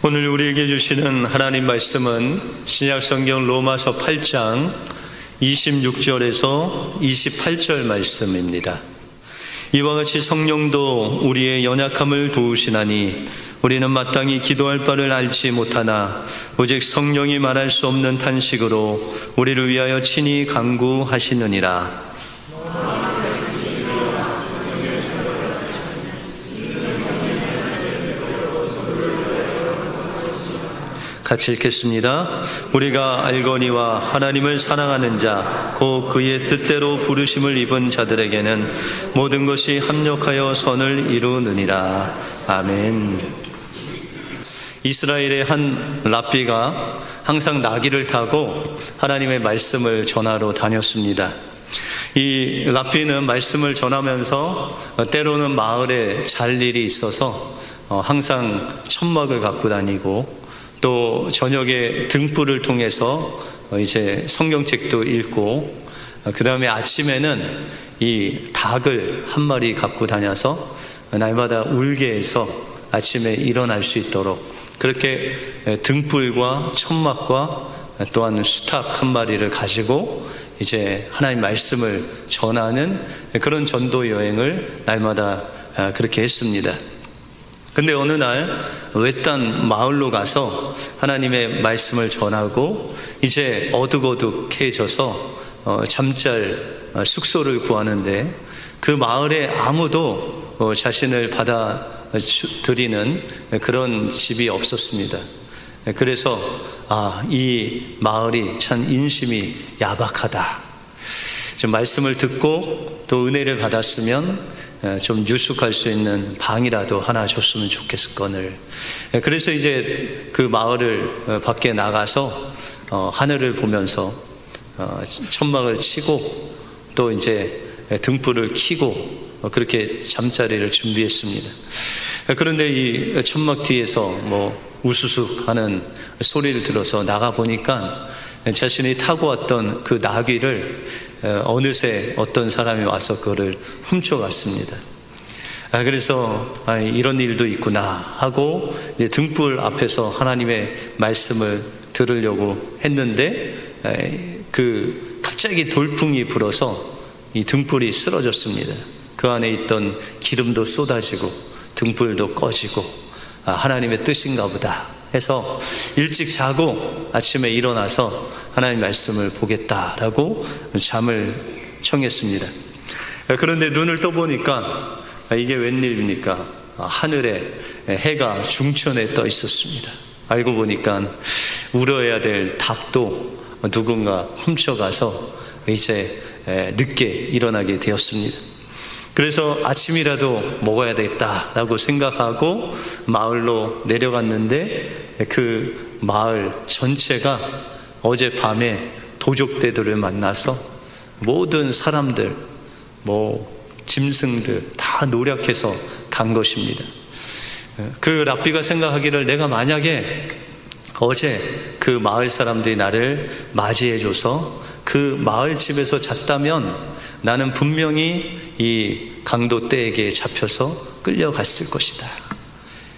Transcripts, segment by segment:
오늘 우리에게 주시는 하나님 말씀은 신약성경 로마서 8장 26절에서 28절 말씀입니다. 이와 같이 성령도 우리의 연약함을 도우시나니 우리는 마땅히 기도할 바를 알지 못하나 오직 성령이 말할 수 없는 탄식으로 우리를 위하여 친히 간구하시느니라. 같이 읽겠습니다. 우리가 알거니와 하나님을 사랑하는 자, 곧 그의 뜻대로 부르심을 입은 자들에게는 모든 것이 합력하여 선을 이루느니라. 아멘. 이스라엘의 한 랍비가 항상 나귀를 타고 하나님의 말씀을 전하러 다녔습니다. 이 랍비는 말씀을 전하면서 때로는 마을에 잘 일이 있어서 항상 천막을 갖고 다니고 또 저녁에 등불을 통해서 이제 성경책도 읽고 그 다음에 아침에는 이 닭을 한 마리 갖고 다녀서 날마다 울게 해서 아침에 일어날 수 있도록 그렇게 등불과 천막과 또한 수탉 한 마리를 가지고 이제 하나님 말씀을 전하는 그런 전도 여행을 날마다 그렇게 했습니다. 근데 어느 날 외딴 마을로 가서 하나님의 말씀을 전하고 이제 어둑어둑해져서 잠잘 숙소를 구하는데 그 마을에 아무도 자신을 받아들이는 그런 집이 없었습니다. 그래서 이 마을이 참 인심이 야박하다. 좀 말씀을 듣고 또 은혜를 받았으면 좀 유숙할 수 있는 방이라도 하나 줬으면 좋겠거늘. 그래서 이제 그 마을을 밖에 나가서 하늘을 보면서 천막을 치고 또 이제 등불을 켜고 그렇게 잠자리를 준비했습니다. 그런데 이 천막 뒤에서 우수숙 하는 소리를 들어서 나가 보니까 자신이 타고 왔던 그 나귀를 어느새 어떤 사람이 와서 그거를 훔쳐갔습니다. 그래서 이런 일도 있구나 하고 이제 등불 앞에서 하나님의 말씀을 들으려고 했는데 갑자기 돌풍이 불어서 이 등불이 쓰러졌습니다. 그 안에 있던 기름도 쏟아지고 등불도 꺼지고 하나님의 뜻인가 보다 해서 일찍 자고 아침에 일어나서 하나님 말씀을 보겠다라고 잠을 청했습니다. 그런데 눈을 떠보니까 이게 웬일입니까? 하늘에 해가 중천에 떠 있었습니다. 알고 보니까 울어야 될 닭도 누군가 훔쳐가서 이제 늦게 일어나게 되었습니다. 그래서 아침이라도 먹어야 되겠다라고 생각하고 마을로 내려갔는데 그 마을 전체가 어젯밤에 도적대들을 만나서 모든 사람들, 짐승들 다 노력해서 간 것입니다. 그 랍비가 생각하기를 내가 만약에 어제 그 마을 사람들이 나를 맞이해줘서 그 마을 집에서 잤다면 나는 분명히 이 강도떼에게 잡혀서 끌려갔을 것이다.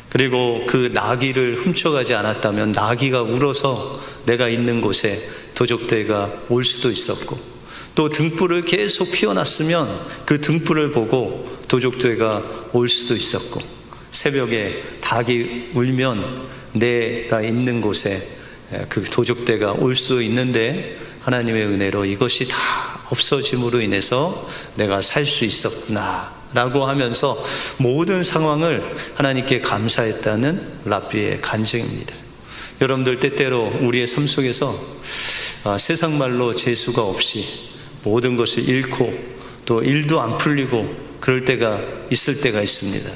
그리고 그 나귀를 훔쳐가지 않았다면 나귀가 울어서 내가 있는 곳에 도적대가 올 수도 있었고 또 등불을 계속 피워놨으면 그 등불을 보고 도적대가 올 수도 있었고 새벽에 닭이 울면 내가 있는 곳에 그 도적대가 올 수도 있는데 하나님의 은혜로 이것이 다 없어짐으로 인해서 내가 살 수 있었구나 라고 하면서 모든 상황을 하나님께 감사했다는 랍비의 간증입니다. 여러분들 때때로 우리의 삶 속에서 세상 말로 재수가 없이 모든 것을 잃고 또 일도 안 풀리고 그럴 때가 있을 때가 있습니다.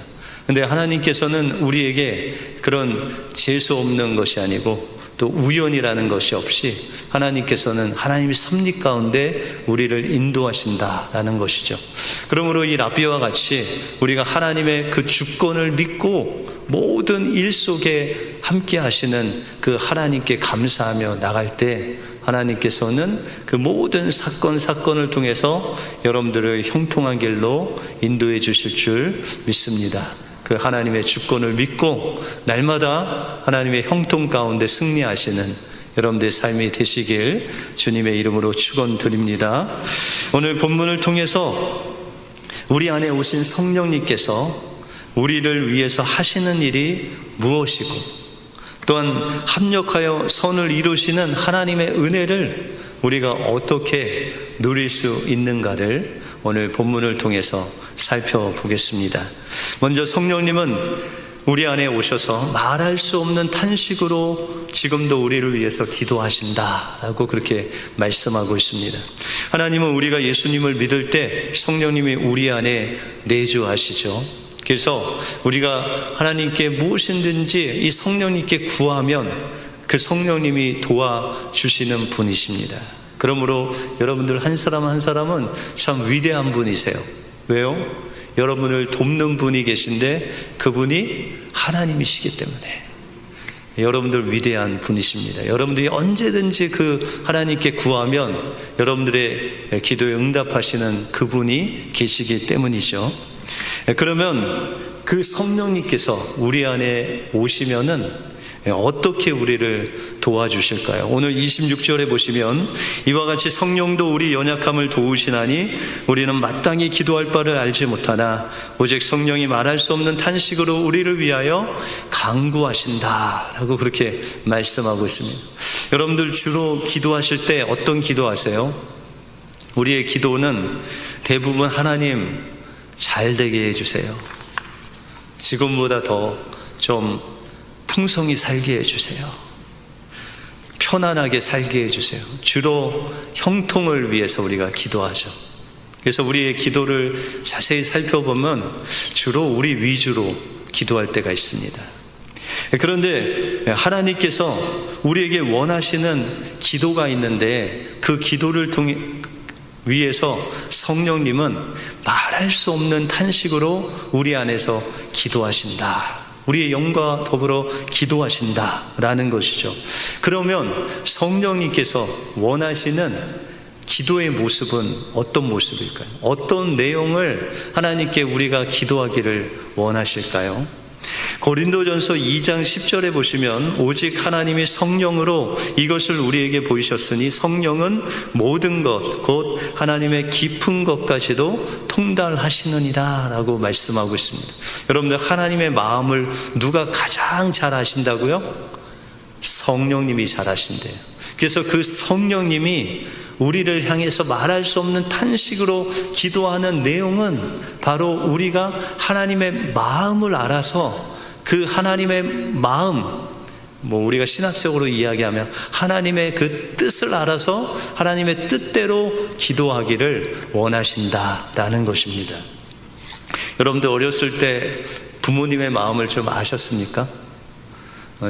근데 하나님께서는 우리에게 그런 재수 없는 것이 아니고 또 우연이라는 것이 없이 하나님께서는 하나님의 섭리 가운데 우리를 인도하신다라는 것이죠. 그러므로 이 랍비와 같이 우리가 하나님의 그 주권을 믿고 모든 일 속에 함께 하시는 그 하나님께 감사하며 나갈 때 하나님께서는 그 모든 사건을 통해서 여러분들을 형통한 길로 인도해 주실 줄 믿습니다. 그 하나님의 주권을 믿고 날마다 하나님의 형통 가운데 승리하시는 여러분들의 삶이 되시길 주님의 이름으로 축원드립니다. 오늘 본문을 통해서 우리 안에 오신 성령님께서 우리를 위해서 하시는 일이 무엇이고 또한 합력하여 선을 이루시는 하나님의 은혜를 우리가 어떻게 누릴 수 있는가를 오늘 본문을 통해서 살펴보겠습니다. 먼저 성령님은 우리 안에 오셔서 말할 수 없는 탄식으로 지금도 우리를 위해서 기도하신다라고 그렇게 말씀하고 있습니다. 하나님은 우리가 예수님을 믿을 때 성령님이 우리 안에 내주하시죠. 그래서 우리가 하나님께 무엇이든지 이 성령님께 구하면 그 성령님이 도와주시는 분이십니다. 그러므로 여러분들 한 사람 한 사람은 참 위대한 분이세요. 왜요? 여러분을 돕는 분이 계신데 그분이 하나님이시기 때문에 여러분들 위대한 분이십니다. 여러분들이 언제든지 그 하나님께 구하면 여러분들의 기도에 응답하시는 그분이 계시기 때문이죠. 그러면 그 성령님께서 우리 안에 오시면은 어떻게 우리를 도와주실까요? 오늘 26절에 보시면 이와 같이 성령도 우리 연약함을 도우시나니 우리는 마땅히 기도할 바를 알지 못하나 오직 성령이 말할 수 없는 탄식으로 우리를 위하여 간구하신다라고 그렇게 말씀하고 있습니다. 여러분들 주로 기도하실 때 어떤 기도하세요? 우리의 기도는 대부분 하나님 잘 되게 해주세요. 지금보다 더 좀 풍성히 살게 해주세요. 편안하게 살게 해주세요. 주로 형통을 위해서 우리가 기도하죠. 그래서 우리의 기도를 자세히 살펴보면 주로 우리 위주로 기도할 때가 있습니다. 그런데 하나님께서 우리에게 원하시는 기도가 있는데 그 기도를 통해 위해서 성령님은 말할 수 없는 탄식으로 우리 안에서 기도하신다. 우리의 영과 더불어 기도하신다라는 것이죠. 그러면 성령님께서 원하시는 기도의 모습은 어떤 모습일까요? 어떤 내용을 하나님께 우리가 기도하기를 원하실까요? 고린도전서 2장 10절에 보시면 오직 하나님이 성령으로 이것을 우리에게 보이셨으니 성령은 모든 것 곧 하나님의 깊은 것까지도 통달하시느니라 라고 말씀하고 있습니다. 여러분들 하나님의 마음을 누가 가장 잘 아신다고요? 성령님이 잘 아신대요. 그래서 그 성령님이 우리를 향해서 말할 수 없는 탄식으로 기도하는 내용은 바로 우리가 하나님의 마음을 알아서 그 하나님의 마음, 우리가 신학적으로 이야기하면 하나님의 그 뜻을 알아서 하나님의 뜻대로 기도하기를 원하신다라는 것입니다. 여러분들 어렸을 때 부모님의 마음을 좀 아셨습니까?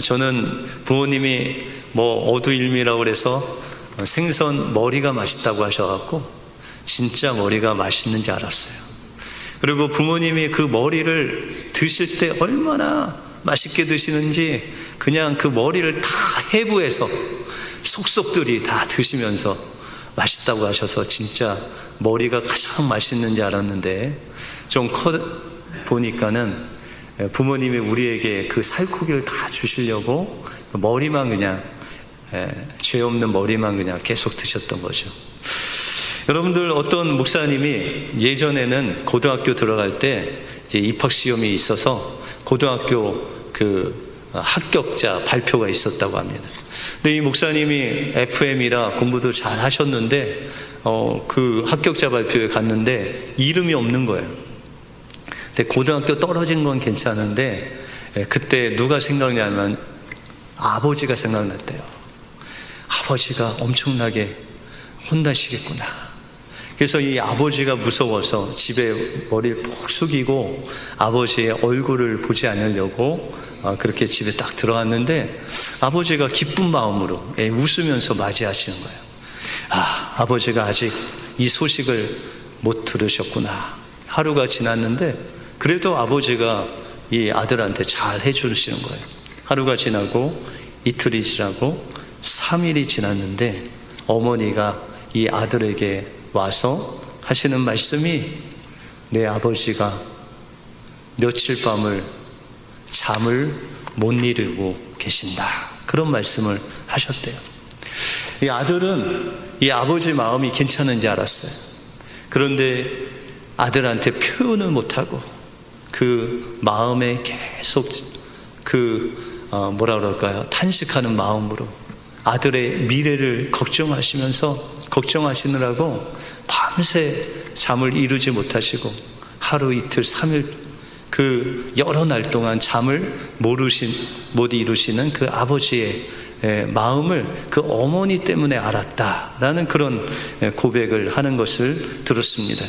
저는 부모님이 어두일미라고 그래서 생선 머리가 맛있다고 하셔갖고 진짜 머리가 맛있는지 알았어요. 그리고 부모님이 그 머리를 드실 때 얼마나 맛있게 드시는지 그냥 그 머리를 다 해부해서 속속들이 다 드시면서 맛있다고 하셔서 진짜 머리가 가장 맛있는지 알았는데 좀 보니까는 부모님이 우리에게 그 살코기를 다 주시려고 머리만 그냥 죄 없는 머리만 그냥 계속 드셨던 거죠. 여러분들 어떤 목사님이 예전에는 고등학교 들어갈 때 이제 입학 시험이 있어서 고등학교 그 합격자 발표가 있었다고 합니다. 근데 이 목사님이 FM이라 공부도 잘 하셨는데 그 합격자 발표에 갔는데 이름이 없는 거예요. 근데 고등학교 떨어진 건 괜찮은데 그때 누가 생각나면 아버지가 생각났대요. 아버지가 엄청나게 혼나시겠구나. 그래서 이 아버지가 무서워서 집에 머리를 푹 숙이고 아버지의 얼굴을 보지 않으려고 그렇게 집에 딱 들어갔는데 아버지가 기쁜 마음으로 웃으면서 맞이하시는 거예요. 아버지가 아직 이 소식을 못 들으셨구나. 하루가 지났는데 그래도 아버지가 이 아들한테 잘 해주시는 거예요. 하루가 지나고 이틀이 지나고 3일이 지났는데 어머니가 이 아들에게 와서 하시는 말씀이 내 아버지가 며칠 밤을 잠을 못 이루고 계신다. 그런 말씀을 하셨대요. 이 아들은 이 아버지 마음이 괜찮은지 알았어요. 그런데 아들한테 표현을 못하고 그 마음에 계속 뭐라 그럴까요? 탄식하는 마음으로 아들의 미래를 걱정하시느라고 밤새 잠을 이루지 못하시고 하루 이틀 3일 그 여러 날 동안 잠을 못 이루시는 그 아버지의 마음을 그 어머니 때문에 알았다라는 그런 고백을 하는 것을 들었습니다.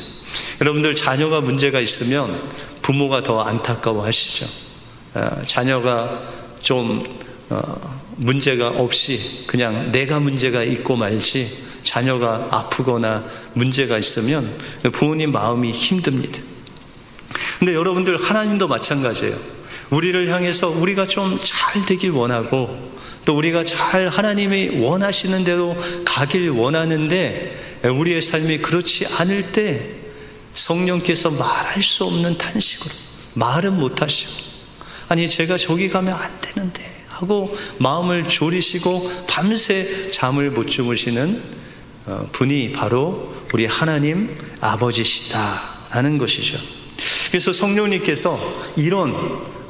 여러분들, 자녀가 문제가 있으면 부모가 더 안타까워 하시죠. 자녀가 좀 문제가 없이 그냥 내가 문제가 있고 말지, 자녀가 아프거나 문제가 있으면 부모님 마음이 힘듭니다. 근데 여러분들, 하나님도 마찬가지예요. 우리를 향해서 우리가 좀 잘 되길 원하고 또 우리가 잘 하나님이 원하시는 대로 가길 원하는데 우리의 삶이 그렇지 않을 때 성령께서 말할 수 없는 탄식으로 말은 못하시고, 아니 제가 저기 가면 안 되는데 하고 마음을 졸이시고 밤새 잠을 못 주무시는 분이 바로 우리 하나님 아버지시다라는 것이죠. 그래서 성령님께서 이런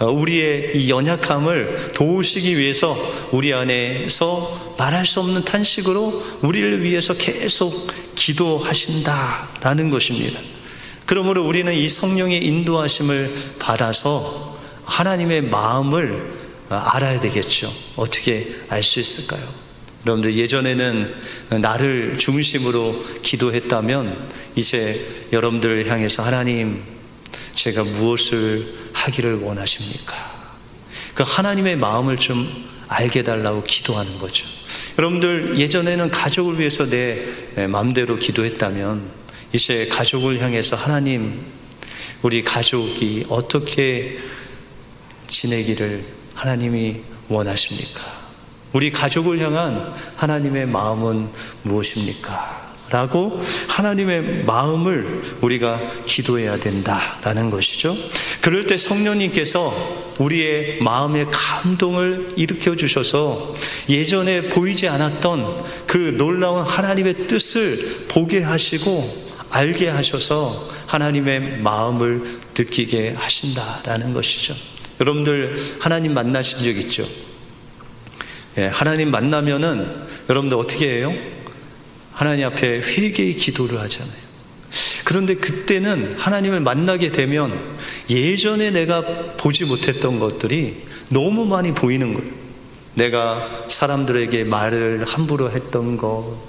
우리의 이 연약함을 도우시기 위해서 우리 안에서 말할 수 없는 탄식으로 우리를 위해서 계속 기도하신다라는 것입니다. 그러므로 우리는 이 성령의 인도하심을 받아서 하나님의 마음을 알아야 되겠죠. 어떻게 알 수 있을까요? 여러분들, 예전에는 나를 중심으로 기도했다면 이제 여러분들을 향해서 하나님, 제가 무엇을 하기를 원하십니까? 그 하나님의 마음을 좀 알게 달라고 기도하는 거죠. 여러분들, 예전에는 가족을 위해서 내 마음대로 기도했다면 이제 가족을 향해서 하나님, 우리 가족이 어떻게 지내기를 하나님이 원하십니까? 우리 가족을 향한 하나님의 마음은 무엇입니까? 라고 하나님의 마음을 우리가 기도해야 된다라는 것이죠. 그럴 때 성령님께서 우리의 마음의 감동을 일으켜 주셔서 예전에 보이지 않았던 그 놀라운 하나님의 뜻을 보게 하시고 알게 하셔서 하나님의 마음을 느끼게 하신다라는 것이죠. 여러분들, 하나님 만나신 적 있죠? 하나님 만나면은 여러분들 어떻게 해요? 하나님 앞에 회개의 기도를 하잖아요. 그런데 그때는 하나님을 만나게 되면 예전에 내가 보지 못했던 것들이 너무 많이 보이는 거예요. 내가 사람들에게 말을 함부로 했던 거,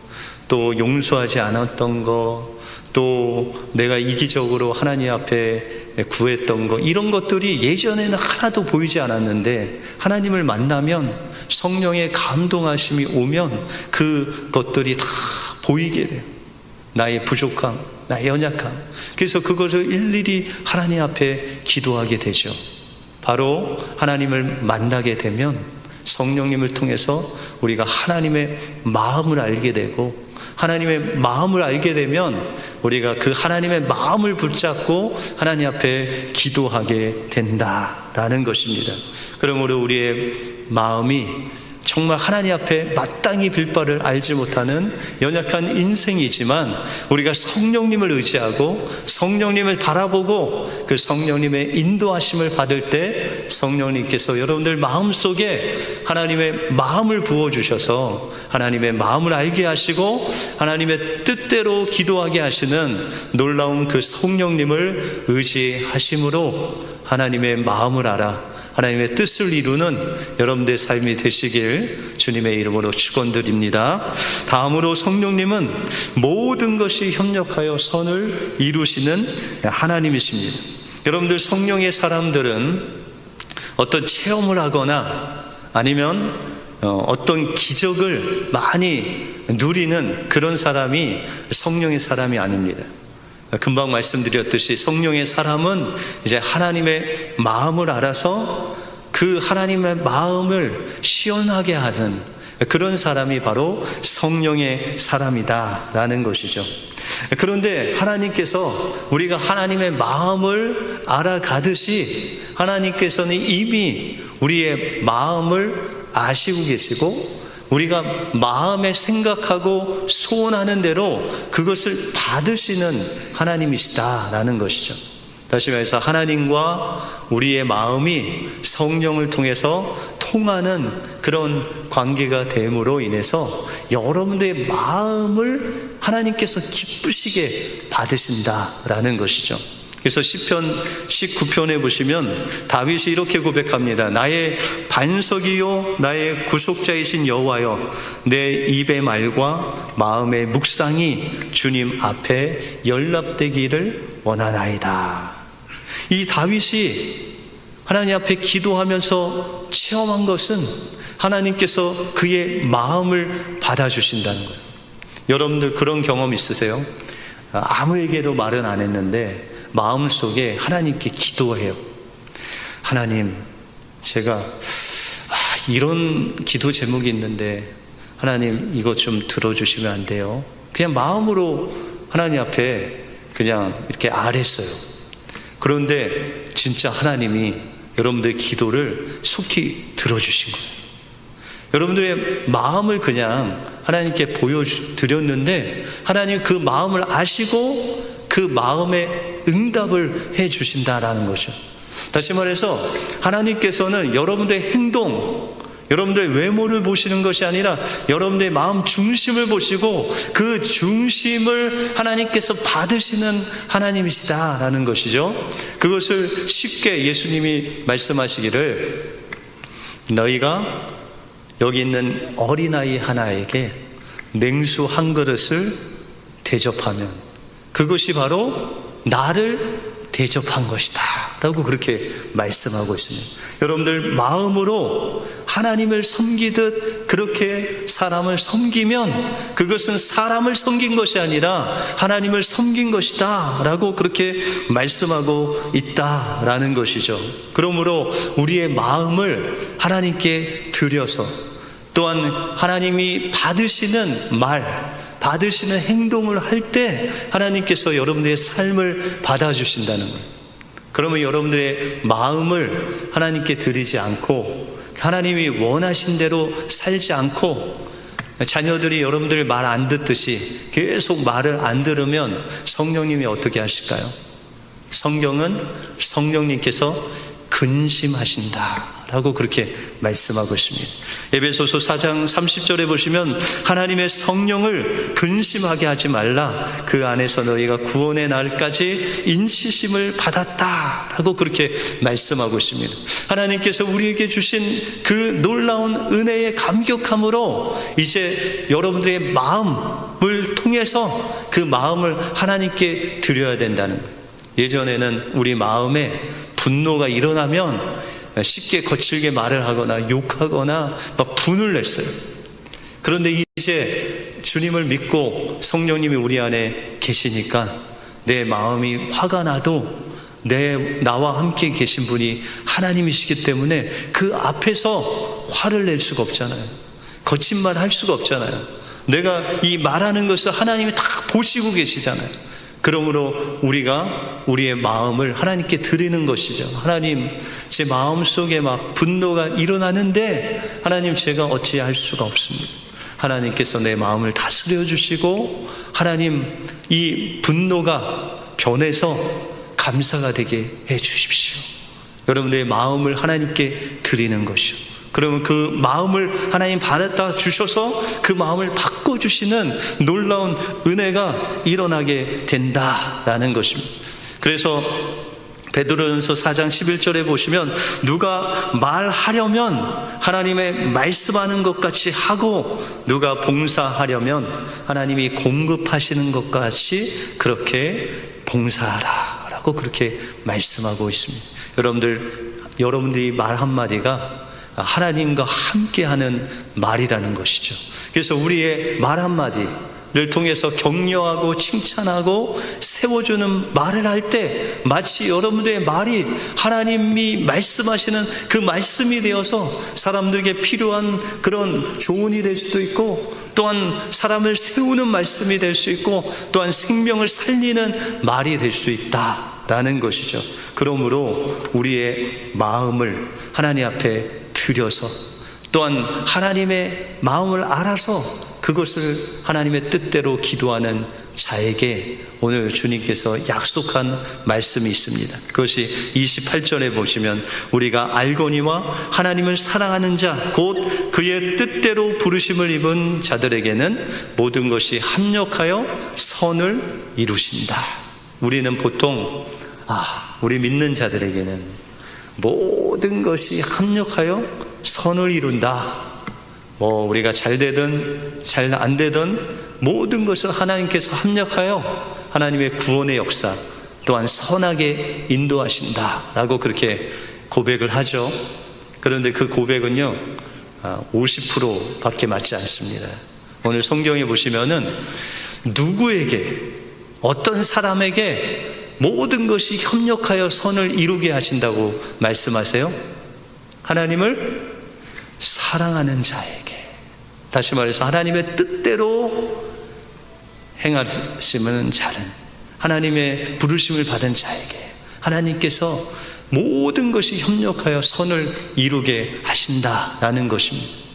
또 용서하지 않았던 거, 또 내가 이기적으로 하나님 앞에 구했던 거, 이런 것들이 예전에는 하나도 보이지 않았는데 하나님을 만나면, 성령의 감동하심이 오면 그것들이 다 보이게 돼요. 나의 부족함, 나의 연약함. 그래서 그것을 일일이 하나님 앞에 기도하게 되죠. 바로 하나님을 만나게 되면 성령님을 통해서 우리가 하나님의 마음을 알게 되고, 하나님의 마음을 알게 되면 우리가 그 하나님의 마음을 붙잡고 하나님 앞에 기도하게 된다라는 것입니다. 그러므로 우리의 마음이 정말 하나님 앞에 마땅히 빌 바를 알지 못하는 연약한 인생이지만 우리가 성령님을 의지하고 성령님을 바라보고 그 성령님의 인도하심을 받을 때 성령님께서 여러분들 마음속에 하나님의 마음을 부어주셔서 하나님의 마음을 알게 하시고 하나님의 뜻대로 기도하게 하시는 놀라운 그 성령님을 의지하심으로 하나님의 마음을 알아 하나님의 뜻을 이루는 여러분들의 삶이 되시길 주님의 이름으로 축원드립니다. 다음으로 성령님은 모든 것이 협력하여 선을 이루시는 하나님이십니다. 여러분들, 성령의 사람들은 어떤 체험을 하거나 아니면 어떤 기적을 많이 누리는 그런 사람이 성령의 사람이 아닙니다. 금방 말씀드렸듯이 성령의 사람은 이제 하나님의 마음을 알아서 그 하나님의 마음을 시원하게 하는 그런 사람이 바로 성령의 사람이다라는 것이죠. 그런데 하나님께서 우리가 하나님의 마음을 알아가듯이 하나님께서는 이미 우리의 마음을 아시고 계시고 우리가 마음에 생각하고 소원하는 대로 그것을 받으시는 하나님이시다라는 것이죠. 다시 말해서 하나님과 우리의 마음이 성령을 통해서 통하는 그런 관계가 됨으로 인해서 여러분들의 마음을 하나님께서 기쁘시게 받으신다라는 것이죠. 그래서 시편 19편에 보시면 다윗이 이렇게 고백합니다. 나의 반석이요 나의 구속자이신 여호와여, 내 입의 말과 마음의 묵상이 주님 앞에 연락되기를 원하나이다. 이 다윗이 하나님 앞에 기도하면서 체험한 것은 하나님께서 그의 마음을 받아주신다는 거예요. 여러분들 그런 경험 있으세요? 아무에게도 말은 안 했는데 마음속에 하나님께 기도해요. 하나님, 제가 이런 기도 제목이 있는데 하나님 이거 좀 들어주시면 안 돼요? 그냥 마음으로 하나님 앞에 그냥 이렇게 아랬어요. 그런데 진짜 하나님이 여러분들의 기도를 속히 들어주신 거예요. 여러분들의 마음을 그냥 하나님께 보여드렸는데 하나님 그 마음을 아시고 그 마음에 응답을 해 주신다라는 거죠. 다시 말해서 하나님께서는 여러분들의 행동, 여러분들의 외모를 보시는 것이 아니라 여러분들의 마음 중심을 보시고 그 중심을 하나님께서 받으시는 하나님이시다라는 것이죠. 그것을 쉽게 예수님이 말씀하시기를 너희가 여기 있는 어린아이 하나에게 냉수 한 그릇을 대접하면 그것이 바로 나를 대접한 것이다 라고 그렇게 말씀하고 있습니다. 여러분들 마음으로 하나님을 섬기듯 그렇게 사람을 섬기면 그것은 사람을 섬긴 것이 아니라 하나님을 섬긴 것이다 라고 그렇게 말씀하고 있다라는 것이죠. 그러므로 우리의 마음을 하나님께 드려서 또한 하나님이 받으시는 말, 받으시는 행동을 할 때 하나님께서 여러분들의 삶을 받아주신다는 거예요. 그러면 여러분들의 마음을 하나님께 드리지 않고 하나님이 원하신 대로 살지 않고 자녀들이 여러분들 말 안 듣듯이 계속 말을 안 들으면 성령님이 어떻게 하실까요? 성경은 성령님께서 근심하신다 라고 그렇게 말씀하고 있습니다. 에베소서 4장 30절에 보시면 하나님의 성령을 근심하게 하지 말라, 그 안에서 너희가 구원의 날까지 인치심을 받았다 라고 그렇게 말씀하고 있습니다. 하나님께서 우리에게 주신 그 놀라운 은혜의 감격함으로 이제 여러분들의 마음을 통해서 그 마음을 하나님께 드려야 된다는 거예요. 예전에는 우리 마음에 분노가 일어나면 쉽게 거칠게 말을 하거나 욕하거나 막 분을 냈어요. 그런데 이제 주님을 믿고 성령님이 우리 안에 계시니까 내 마음이 화가 나도 나와 함께 계신 분이 하나님이시기 때문에 그 앞에서 화를 낼 수가 없잖아요. 거친 말 할 수가 없잖아요. 내가 이 말하는 것을 하나님이 다 보시고 계시잖아요. 그러므로 우리가 우리의 마음을 하나님께 드리는 것이죠. 하나님, 제 마음속에 막 분노가 일어나는데 하나님, 제가 어찌할 수가 없습니다. 하나님께서 내 마음을 다스려 주시고 하나님, 이 분노가 변해서 감사가 되게 해 주십시오. 여러분들의 마음을 하나님께 드리는 것이요. 그러면 그 마음을 하나님 받았다 주셔서 그 마음을 바꿔주시는 놀라운 은혜가 일어나게 된다라는 것입니다. 그래서 베드로전서 4장 11절에 보시면 누가 말하려면 하나님의 말씀하는 것 같이 하고 누가 봉사하려면 하나님이 공급하시는 것 같이 그렇게 봉사하라 라고 그렇게 말씀하고 있습니다. 여러분들이 말 한마디가 하나님과 함께하는 말이라는 것이죠. 그래서 우리의 말 한마디, 를 통해서 격려하고 칭찬하고 세워주는 말을 할 때 마치 여러분들의 말이 하나님이 말씀하시는 그 말씀이 되어서 사람들에게 필요한 그런 조언이 될 수도 있고, 또한 사람을 세우는 말씀이 될 수 있고, 또한 생명을 살리는 말이 될 수 있다라는 것이죠. 그러므로 우리의 마음을 하나님 앞에 드려서, 또한 하나님의 마음을 알아서 그것을 하나님의 뜻대로 기도하는 자에게 오늘 주님께서 약속한 말씀이 있습니다. 그것이 28절에 보시면, 우리가 알거니와 하나님을 사랑하는 자 곧 그의 뜻대로 부르심을 입은 자들에게는 모든 것이 합력하여 선을 이루신다. 우리는 보통 우리 믿는 자들에게는 모든 것이 합력하여 선을 이룬다, 우리가 잘 되든 잘 안 되든 모든 것을 하나님께서 합력하여 하나님의 구원의 역사, 또한 선하게 인도하신다라고 그렇게 고백을 하죠. 그런데 그 고백은요 50%밖에 맞지 않습니다. 오늘 성경에 보시면은 누구에게, 어떤 사람에게 모든 것이 협력하여 선을 이루게 하신다고 말씀하세요? 하나님을 사랑하는 자에게, 다시 말해서 하나님의 뜻대로 행하시는 자는, 하나님의 부르심을 받은 자에게 하나님께서 모든 것이 협력하여 선을 이루게 하신다라는 것입니다.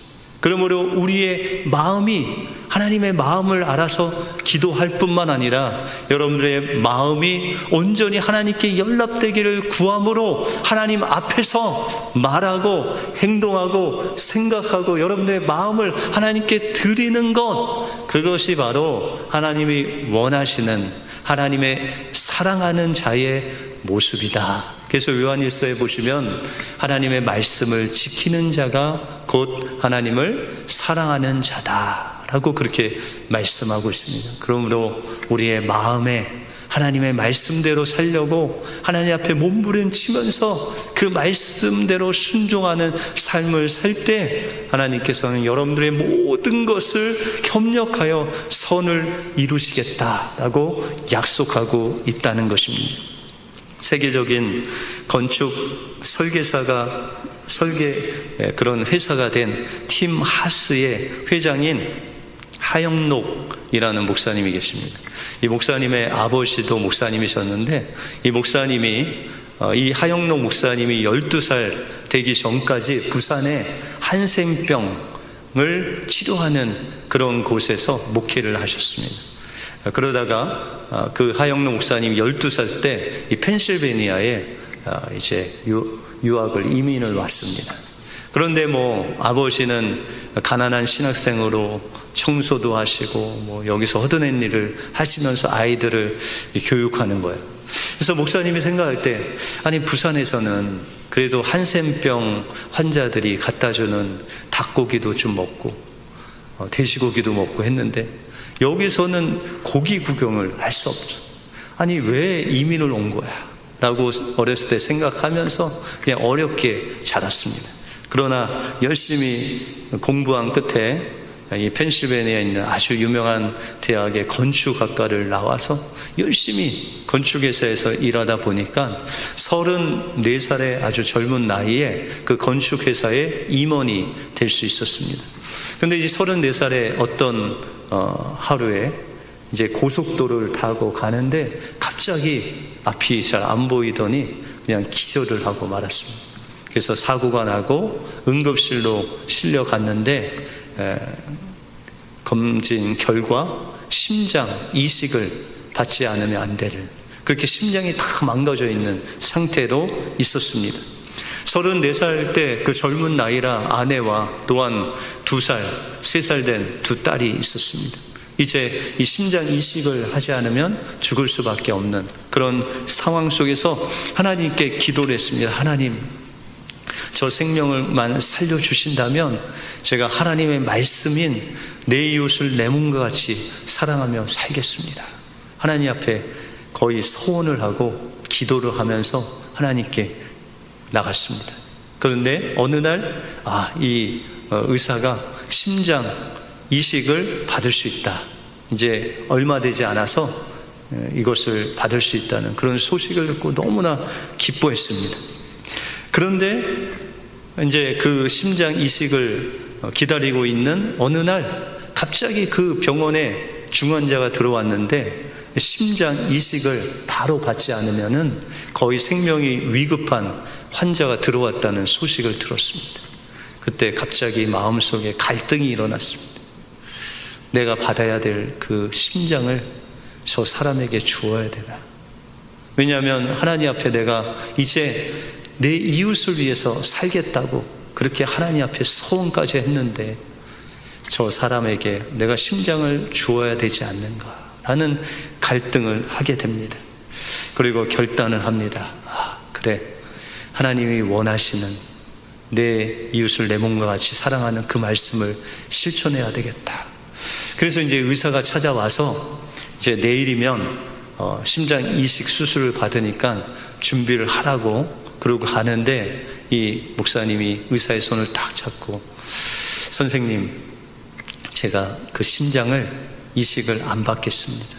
그러므로 우리의 마음이 하나님의 마음을 알아서 기도할 뿐만 아니라 여러분들의 마음이 온전히 하나님께 연락되기를 구함으로 하나님 앞에서 말하고 행동하고 생각하고 여러분들의 마음을 하나님께 드리는 것, 그것이 바로 하나님이 원하시는 하나님의 사랑하는 자의 모습이다. 그래서 요한일서에 보시면 하나님의 말씀을 지키는 자가 곧 하나님을 사랑하는 자다라고 그렇게 말씀하고 있습니다. 그러므로 우리의 마음에 하나님의 말씀대로 살려고 하나님 앞에 몸부림치면서 그 말씀대로 순종하는 삶을 살 때 하나님께서는 여러분들의 모든 것을 협력하여 선을 이루시겠다라고 약속하고 있다는 것입니다. 세계적인 건축 설계 그런 회사가 된 팀 하스의 회장인 하영록이라는 목사님이 계십니다. 이 목사님의 아버지도 목사님이셨는데, 이 목사님이 이 하영록 목사님이 12살 되기 전까지 부산에 한센병을 치료하는 그런 곳에서 목회를 하셨습니다. 그러다가 그 하영록 목사님이 12살 때 이 펜실베니아에 이제 유학을 이민을 왔습니다. 그런데 아버지는 가난한 신학생으로 청소도 하시고 여기서 허드렛 일을 하시면서 아이들을 교육하는 거예요. 그래서 목사님이 생각할 때, 아니 부산에서는 그래도 한센병 환자들이 갖다주는 닭고기도 좀 먹고 돼지고기도 먹고 했는데 여기서는 고기 구경을 할 수 없죠. 아니 왜 이민을 온 거야? 라고 어렸을 때 생각하면서 그냥 어렵게 자랐습니다. 그러나 열심히 공부한 끝에 이 펜실베니아에 있는 아주 유명한 대학의 건축학과를 나와서 열심히 건축회사에서 일하다 보니까 34살의 아주 젊은 나이에 그 건축회사의 임원이 될 수 있었습니다. 그런데 이 34살의 어떤 하루에 이제 고속도로를 타고 가는데 갑자기 앞이 잘 안 보이더니 그냥 기절을 하고 말았습니다. 그래서 사고가 나고 응급실로 실려갔는데 검진 결과 심장 이식을 받지 않으면 안 되는, 그렇게 심장이 다 망가져 있는 상태로 있었습니다. 34살 때 그 젊은 나이라 아내와 또한 2살, 3살 된 두 딸이 있었습니다. 이제 이 심장 이식을 하지 않으면 죽을 수밖에 없는 그런 상황 속에서 하나님께 기도를 했습니다. 하나님, 저 생명을만 살려주신다면 제가 하나님의 말씀인 내 이웃을 내 몸과 같이 사랑하며 살겠습니다. 하나님 앞에 거의 소원을 하고 기도를 하면서 하나님께 나갔습니다. 그런데 어느 날 이 의사가 심장 이식을 받을 수 있다 이제 얼마 되지 않아서 이것을 받을 수 있다는 그런 소식을 듣고 너무나 기뻐했습니다. 그런데 이제 그 심장 이식을 기다리고 있는 어느 날 갑자기 그 병원에 중환자가 들어왔는데 심장 이식을 바로 받지 않으면은 거의 생명이 위급한 환자가 들어왔다는 소식을 들었습니다. 그때 갑자기 마음속에 갈등이 일어났습니다. 내가 받아야 될 그 심장을 저 사람에게 주어야 되나? 왜냐하면 하나님 앞에 내가 이제 내 이웃을 위해서 살겠다고 그렇게 하나님 앞에 서원까지 했는데 저 사람에게 내가 심장을 주어야 되지 않는가 라는 갈등을 하게 됩니다. 그리고 결단을 합니다. 그래, 하나님이 원하시는 내 이웃을 내 몸과 같이 사랑하는 그 말씀을 실천해야 되겠다. 그래서 이제 의사가 찾아와서 이제 내일이면 심장 이식 수술을 받으니까 준비를 하라고 그러고 가는데 이 목사님이 의사의 손을 딱 잡고 선생님, 제가 그 심장을 이식을 안 받겠습니다.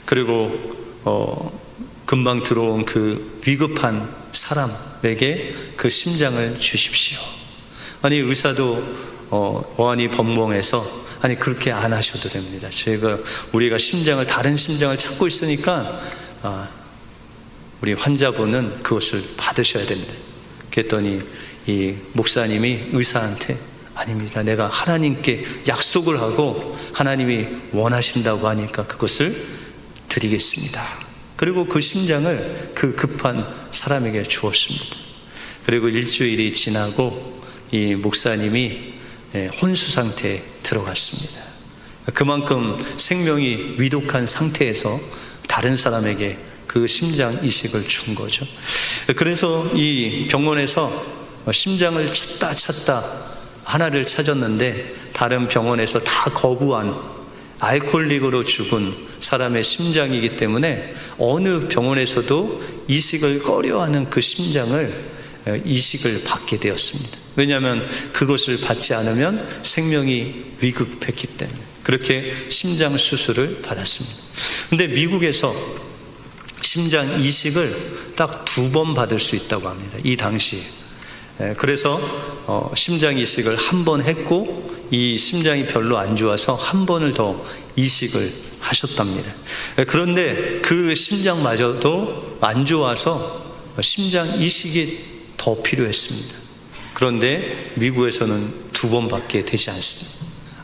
그리고 금방 들어온 그 위급한 사람에게 그 심장을 주십시오. 아니 의사도 어안이 벙벙해서 아니 그렇게 안 하셔도 됩니다. 우리가 다른 심장을 찾고 있으니까 우리 환자분은 그것을 받으셔야 됩니다. 그랬더니 이 목사님이 의사한테 아닙니다. 내가 하나님께 약속을 하고 하나님이 원하신다고 하니까 그것을 드리겠습니다. 그리고 그 심장을 그 급한 사람에게 주었습니다. 그리고 일주일이 지나고 이 목사님이 혼수 상태에 들어갔습니다. 그만큼 생명이 위독한 상태에서 다른 사람에게 그 심장 이식을 준 거죠. 그래서 이 병원에서 심장을 찾다 하나를 찾았는데 다른 병원에서 다 거부한 알코올릭으로 죽은 사람의 심장이기 때문에 어느 병원에서도 이식을 꺼려하는 그 심장을 이식을 받게 되었습니다. 왜냐하면 그것을 받지 않으면 생명이 위급했기 때문에 그렇게 심장 수술을 받았습니다. 근데 미국에서 심장 이식을 딱 2번 받을 수 있다고 합니다. 이 당시에. 그래서 심장 이식을 한 번 했고 이 심장이 별로 안 좋아서 한 번을 더 이식을 하셨답니다. 그런데 그 심장마저도 안 좋아서 심장 이식이 더 필요했습니다. 그런데 미국에서는 2번밖에 되지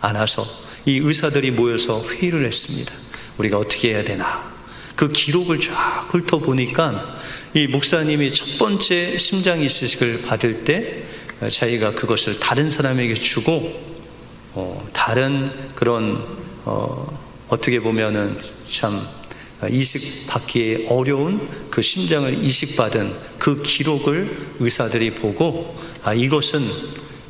않아서 이 의사들이 모여서 회의를 했습니다. 우리가 어떻게 해야 되나? 그 기록을 쫙 훑어보니까 이 목사님이 첫 번째 심장 이식을 받을 때 자기가 그것을 다른 사람에게 주고 다른 그런 어떻게 보면은 참 이식받기 어려운 그 심장을 이식받은 그 기록을 의사들이 보고 이것은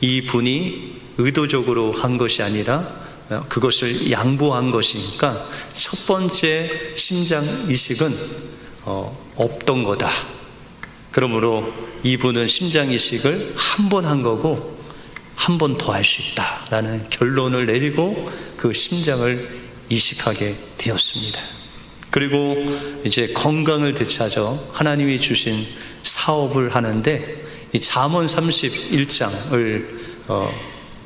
이분이 의도적으로 한 것이 아니라 그것을 양보한 것이니까 첫 번째 심장 이식은 없던 거다. 그러므로 이분은 심장 이식을 한 번 한 거고 한 번 더 할 수 있다라는 결론을 내리고 그 심장을 이식하게 되었습니다. 그리고 이제 건강을 되찾아 하나님이 주신 사업을 하는데 이 잠언 31장을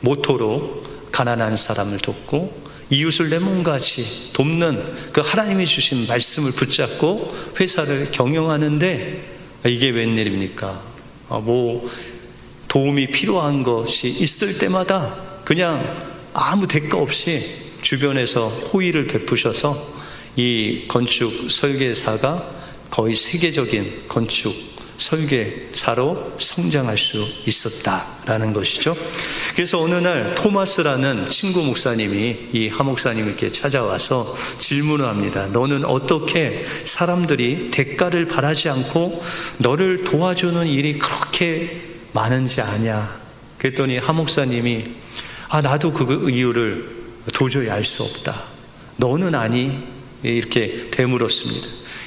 모토로 가난한 사람을 돕고 이웃을 내 몸같이 돕는 그 하나님이 주신 말씀을 붙잡고 회사를 경영하는데 이게 웬일입니까? 도움이 필요한 것이 있을 때마다 그냥 아무 대가 없이 주변에서 호의를 베푸셔서 이 건축 설계사가 거의 세계적인 건축 설계사로 성장할 수 있었다라는 것이죠. 그래서 어느 날 토마스라는 친구 목사님이 이 하 목사님께 찾아와서 질문을 합니다. 너는 어떻게 사람들이 대가를 바라지 않고 너를 도와주는 일이 그렇게 많은지 아냐? 그랬더니 하 목사님이 나도 그 이유를 도저히 알 수 없다. 너는 아니? 이렇게 되물었습니다.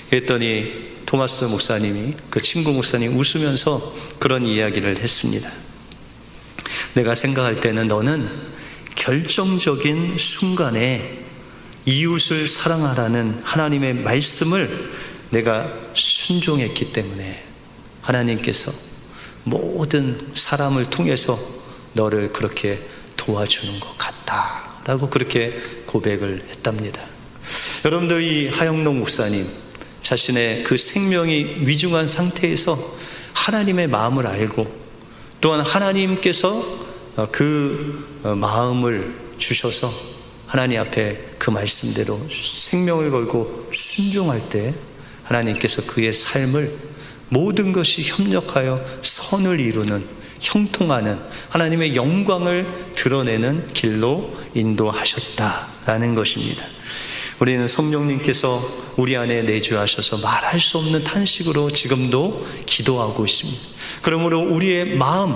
그랬더니 토마스 목사님이 그 친구 목사님 웃으면서 그런 이야기를 했습니다. 내가 생각할 때는 너는 결정적인 순간에 이웃을 사랑하라는 하나님의 말씀을 내가 순종했기 때문에 하나님께서 모든 사람을 통해서 너를 그렇게 도와주는 것 같다라고 그렇게 고백을 했답니다. 여러분들, 이 하영록 목사님 자신의 그 생명이 위중한 상태에서 하나님의 마음을 알고 또한 하나님께서 그 마음을 주셔서 하나님 앞에 그 말씀대로 생명을 걸고 순종할 때 하나님께서 그의 삶을 모든 것이 협력하여 선을 이루는, 형통하는 하나님의 영광을 드러내는 길로 인도하셨다라는 것입니다. 우리는 성령님께서 우리 안에 내주하셔서 말할 수 없는 탄식으로 지금도 기도하고 있습니다. 그러므로 우리의 마음,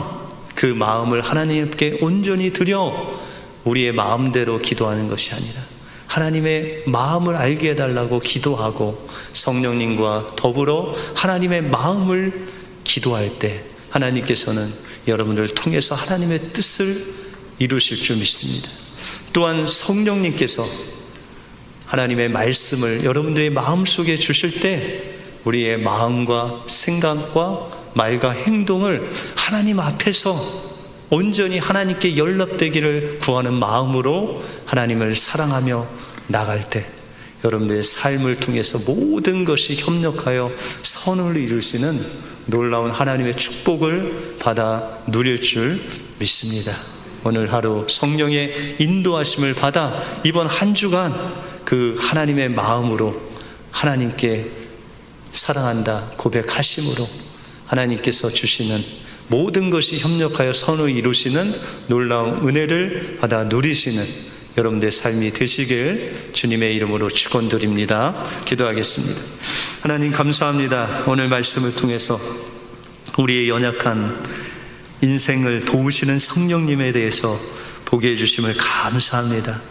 그 마음을 하나님께 온전히 드려 우리의 마음대로 기도하는 것이 아니라 하나님의 마음을 알게 해달라고 기도하고 성령님과 더불어 하나님의 마음을 기도할 때 하나님께서는 여러분들을 통해서 하나님의 뜻을 이루실 줄 믿습니다. 또한 성령님께서 하나님의 말씀을 여러분들의 마음속에 주실 때 우리의 마음과 생각과 말과 행동을 하나님 앞에서 온전히 하나님께 연락되기를 구하는 마음으로 하나님을 사랑하며 나갈 때 여러분들의 삶을 통해서 모든 것이 협력하여 선을 이루시는 놀라운 하나님의 축복을 받아 누릴 줄 믿습니다. 오늘 하루 성령의 인도하심을 받아 이번 한 주간 그 하나님의 마음으로 하나님께 사랑한다 고백하심으로 하나님께서 주시는 모든 것이 협력하여 선을 이루시는 놀라운 은혜를 받아 누리시는 여러분들의 삶이 되시길 주님의 이름으로 축원드립니다. 기도하겠습니다. 하나님 감사합니다. 오늘 말씀을 통해서 우리의 연약한 인생을 도우시는 성령님에 대해서 보게 해주심을 감사합니다.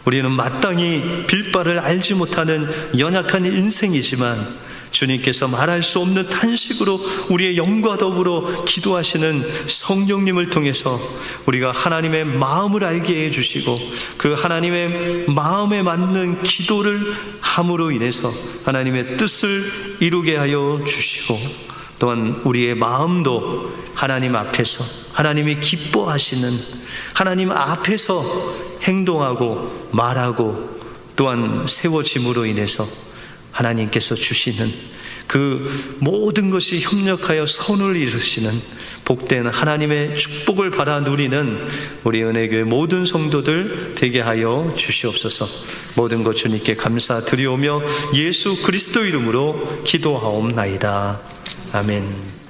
우리는 마땅히 빌바를 알지 못하는 연약한 인생이지만 주님께서 말할 수 없는 탄식으로 우리의 영과 더불어 기도하시는 성령님을 통해서 우리가 하나님의 마음을 알게 해주시고 그 하나님의 마음에 맞는 기도를 함으로 인해서 하나님의 뜻을 이루게 하여 주시고 또한 우리의 마음도 하나님 앞에서 하나님이 기뻐하시는 하나님 앞에서 행동하고 말하고 또한 세워짐으로 인해서 하나님께서 주시는 그 모든 것이 협력하여 선을 이루시는 복된 하나님의 축복을 받아 누리는 우리 은혜교회 모든 성도들 되게 하여 주시옵소서. 모든 것 주님께 감사드리오며 예수 그리스도 이름으로 기도하옵나이다. 아멘.